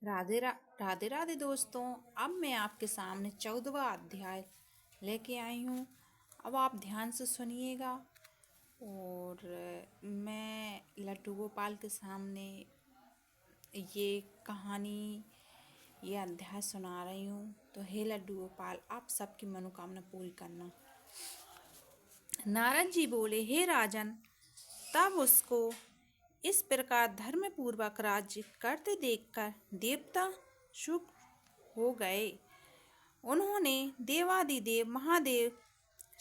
राधे राधे दोस्तों। अब मैं आपके सामने 14वां अध्याय लेके आई हूँ। अब आप ध्यान से सुनिएगा। और मैं लड्डू गोपाल के सामने ये कहानी, ये अध्याय सुना रही हूँ। तो हे लड्डू गोपाल, आप सबकी मनोकामना पूरी करना। नारद जी बोले, हे राजन, तब उसको इस प्रकार धर्म पूर्वक राज्य करते देखकर देवता चुप हो गए। उन्होंने देवादिदेव महादेव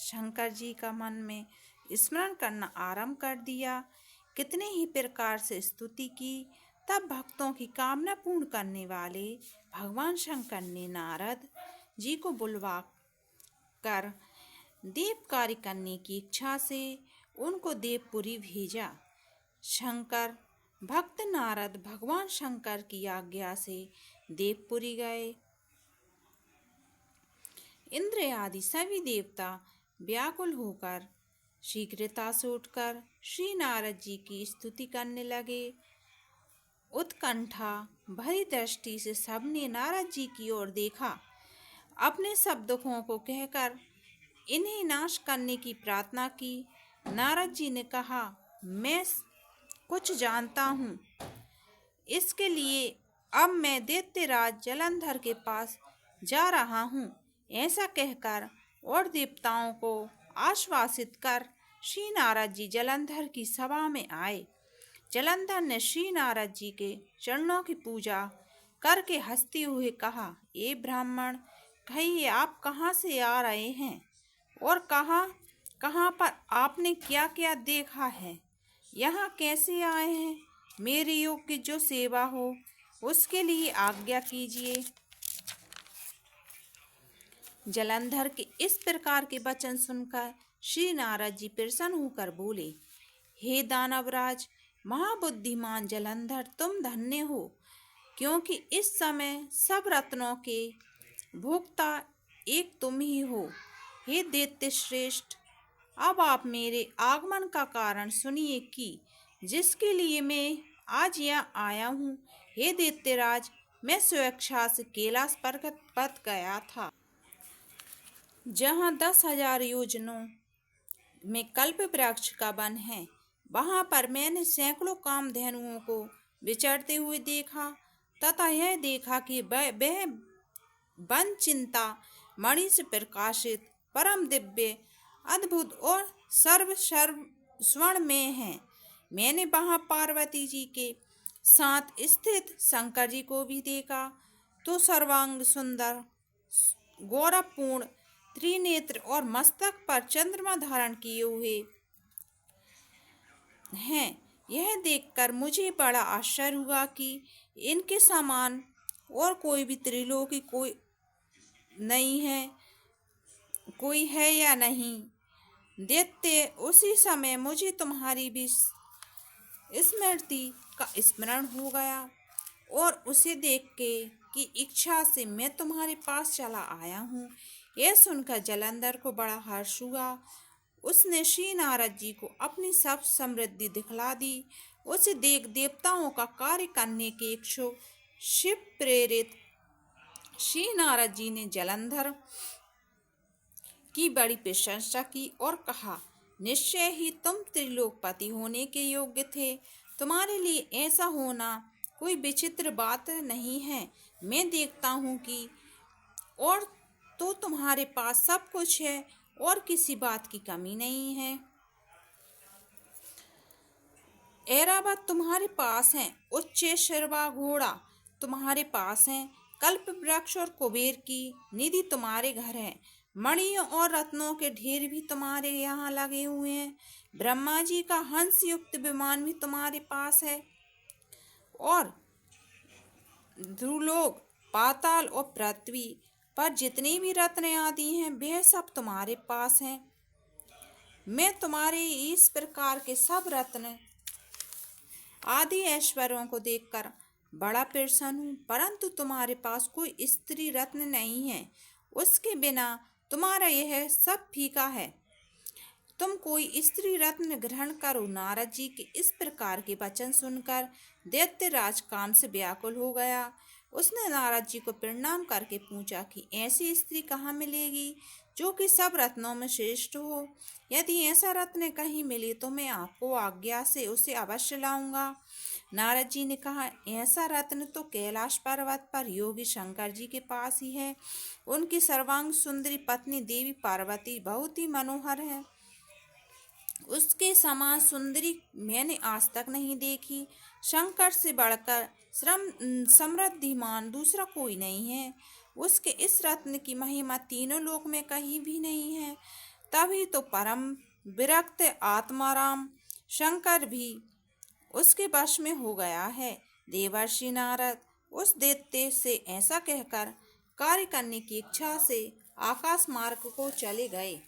शंकर जी का मन में स्मरण करना आरंभ कर दिया। कितने ही प्रकार से स्तुति की। तब भक्तों की कामना पूर्ण करने वाले भगवान शंकर ने नारद जी को बुलवा कर देव कार्य करने की इच्छा से उनको देवपुरी भेजा। शंकर भक्त नारद भगवान शंकर की आज्ञा से देवपुरी गए। इंद्र आदि सभी देवता व्याकुल होकर शीघ्रता से उठकर श्री नारद जी की स्तुति करने लगे। उत्कंठा भरी दृष्टि से सबने नारद जी की ओर देखा। अपने सब दुखों को कहकर इन्हें नाश करने की प्रार्थना की। नारद जी ने कहा, मैं कुछ जानता हूँ, इसके लिए अब मैं दैत्यराज जलंधर के पास जा रहा हूँ। ऐसा कहकर और देवताओं को आश्वासित कर श्री नारद जी जलंधर की सभा में आए। जलंधर ने श्री नारद जी के चरणों की पूजा करके हंसते हुए कहा, ए ब्राह्मण, कहिए आप कहाँ से आ रहे हैं और कहाँ कहाँ पर आपने क्या क्या देखा है? यहाँ कैसे आए हैं? मेरे योग्य जो सेवा हो उसके लिए आज्ञा कीजिए। जलंधर के इस प्रकार के वचन सुनकर श्री नारद जी प्रसन्न होकर बोले, हे दानवराज महाबुद्धिमान जलंधर, तुम धन्य हो, क्योंकि इस समय सब रत्नों के भोक्ता एक तुम ही हो। हे दैत्य श्रेष्ठ, अब आप मेरे आगमन का कारण सुनिए कि जिसके लिए मैं आज यहाँ आया हूँ। हे दैत्यराज, मैं स्वेच्छा से कैलाश पर्वत पर गया था, जहाँ 10,000 योजनों में कल्प वृक्ष का वन है। वहाँ पर मैंने सैकड़ों कामधेनुओं को विचरते हुए देखा तथा यह देखा कि वह वन चिंता मणि से प्रकाशित परम दिव्य अद्भुत और सर्व स्वर्ण में है। मैंने वहाँ पार्वती जी के साथ स्थित शंकर जी को भी देखा, तो सर्वांग सुंदर गौरवपूर्ण त्रिनेत्र और मस्तक पर चंद्रमा धारण किए हुए हैं। यह देखकर मुझे बड़ा आश्चर्य हुआ कि इनके समान और कोई भी त्रिलोकी कोई नहीं है, कोई है या नहीं। दैत्य, उसी समय मुझे तुम्हारी भी स्मृति का स्मरण हो गया और उसे देख के की इच्छा से मैं तुम्हारे पास चला आया हूँ। यह सुनकर जलंधर को बड़ा हर्ष हुआ। उसने श्री नारद जी को अपनी सब समृद्धि दिखला दी। उसे देख देवताओं का कार्य करने के इच्छुक शिव प्रेरित श्री नारद जी ने जलंधर की बड़ी प्रशंसा की और कहा, निश्चय ही तुम त्रिलोकपति होने के योग्य थे। तुम्हारे लिए ऐसा होना कोई विचित्र बात नहीं है। मैं देखता हूँ कि और तो तुम्हारे पास सब कुछ है और किसी बात की कमी नहीं है। ऐरावत तुम्हारे पास है, उच्च शर्वा घोड़ा तुम्हारे पास है, कल्प वृक्ष और कुबेर की निधि तुम्हारे घर है, मणियों और रत्नों के ढेर भी तुम्हारे यहाँ लगे हुए हैं, ब्रह्मा जी का हंस युक्त विमान भी तुम्हारे पास है, और ध्रुलोक, पाताल और पृथ्वी पर जितने भी रत्न आदि हैं वह सब तुम्हारे पास हैं। मैं तुम्हारे इस प्रकार के सब रत्न आदि ऐश्वर्यों को देखकर बड़ा प्रसन्न हूँ, परंतु तुम्हारे पास कोई स्त्री रत्न नहीं है। उसके बिना तुम्हारा यह सब फीका है। तुम कोई स्त्री रत्न ग्रहण करो। नारद जी के इस प्रकार के वचन सुनकर दैत्यराज काम से व्याकुल हो गया। उसने नारद जी को प्रणाम करके पूछा कि ऐसी स्त्री कहाँ मिलेगी जो कि सब रत्नों में श्रेष्ठ हो। यदि ऐसा रत्न कहीं मिले तो मैं आपको आज्ञा से उसे अवश्य लाऊंगा। नारद जी ने कहा, ऐसा रत्न तो कैलाश पर्वत पर योगी शंकर जी के पास ही है। उनकी सर्वांग सुंदरी पत्नी देवी पार्वती बहुत ही मनोहर है। उसके समान सुंदरी मैंने आज तक नहीं देखी। शंकर से बढ़कर समृद्धिमान दूसरा कोई नहीं है। उसके इस रत्न की महिमा तीनों लोक में कहीं भी नहीं है। तभी तो परम विरक्त आत्माराम शंकर भी उसके वश में हो गया है। देवर्षि नारद उस दैत्य से ऐसा कहकर कार्य करने की इच्छा से आकाश मार्ग को चले गए।